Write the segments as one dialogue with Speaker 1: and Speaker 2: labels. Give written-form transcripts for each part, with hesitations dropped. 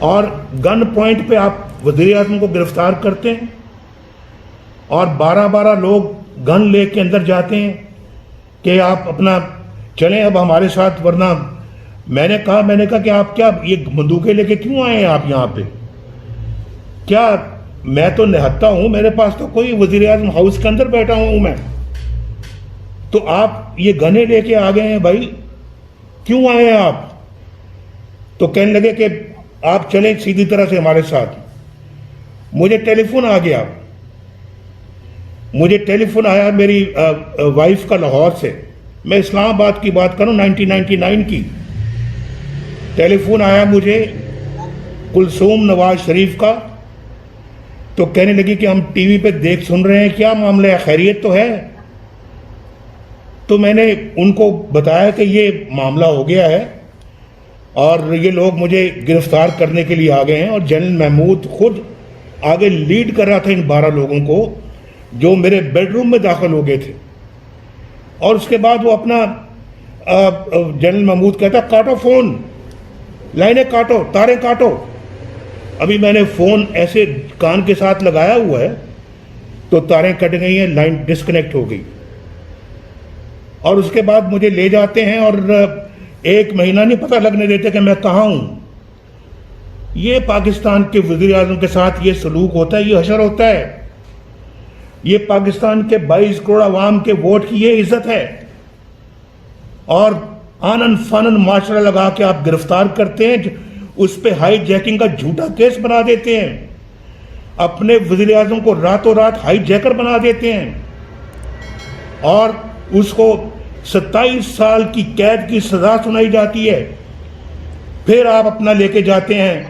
Speaker 1: اور گن پوائنٹ پہ آپ وزیر اعظم کو گرفتار کرتے ہیں اور 12 لوگ گن لے کے اندر جاتے ہیں کہ آپ اپنا چلیں اب ہمارے ساتھ، ورنہ میں نے کہا کہ آپ کیا یہ بندوقیں لے کے کیوں آئے ہیں آپ یہاں پہ؟ کیا میں تو نہتا ہوں، میرے پاس تو کوئی وزیر اعظم ہاؤس کے اندر بیٹھا ہوں میں، تو آپ یہ گنے لے کے آ گئے ہیں بھائی، کیوں آئے ہیں آپ؟ تو کہنے لگے کہ آپ چلیں سیدھی طرح سے ہمارے ساتھ۔ مجھے ٹیلی فون آ گیا، مجھے ٹیلی فون آیا میری وائف کا لاہور سے، میں اسلام آباد کی بات کروں 1999 کی، ٹیلی فون آیا مجھے کلثوم نواز شریف کا، تو کہنے لگی کہ ہم ٹی وی پہ دیکھ سن رہے ہیں، کیا معاملہ ہے، خیریت تو ہے؟ تو میں نے ان کو بتایا کہ یہ معاملہ ہو گیا ہے اور یہ لوگ مجھے گرفتار کرنے کے لیے آ گئے ہیں، اور جنرل محمود خود آگے لیڈ کر رہا تھا ان 12 لوگوں کو جو میرے بیڈ روم میں داخل ہو گئے تھے۔ اور اس کے بعد وہ اپنا جنرل محمود کہتا کاٹو فون، لائنیں کاٹو، تاریں کاٹو۔ ابھی میں نے فون ایسے کان کے ساتھ لگایا ہوا ہے تو تاریں کٹ گئی ہیں، لائن ڈسکنیکٹ ہو گئی، اور اس کے بعد مجھے لے جاتے ہیں اور 1 مہینہ نہیں پتہ لگنے دیتے کہ میں کہاں ہوں۔ یہ پاکستان کے وزیر اعظم کے ساتھ یہ سلوک ہوتا ہے، یہ حشر ہوتا ہے، یہ پاکستان کے 22 کروڑ عوام کے ووٹ کی یہ عزت ہے، اور آنن فانن معاشرہ لگا کے آپ گرفتار کرتے ہیں، اس پہ ہائی جیکنگ کا جھوٹا کیس بنا دیتے ہیں، اپنے وزیر اعظم کو راتوں رات ہائی جیکر بنا دیتے ہیں، اور اس کو 27 سال کی قید کی سزا سنائی جاتی ہے۔ پھر آپ اپنا لے کے جاتے ہیں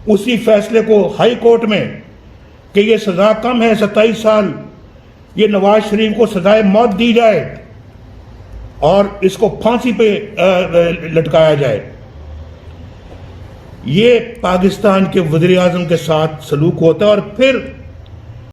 Speaker 1: اسی فیصلے کو ہائی کورٹ میں کہ یہ سزا کم ہے، 27 سال، یہ نواز شریف کو سزائے موت دی جائے اور اس کو پھانسی پہ لٹکایا جائے۔ یہ پاکستان کے وزیر اعظم کے ساتھ سلوک ہوتا ہے، اور پھر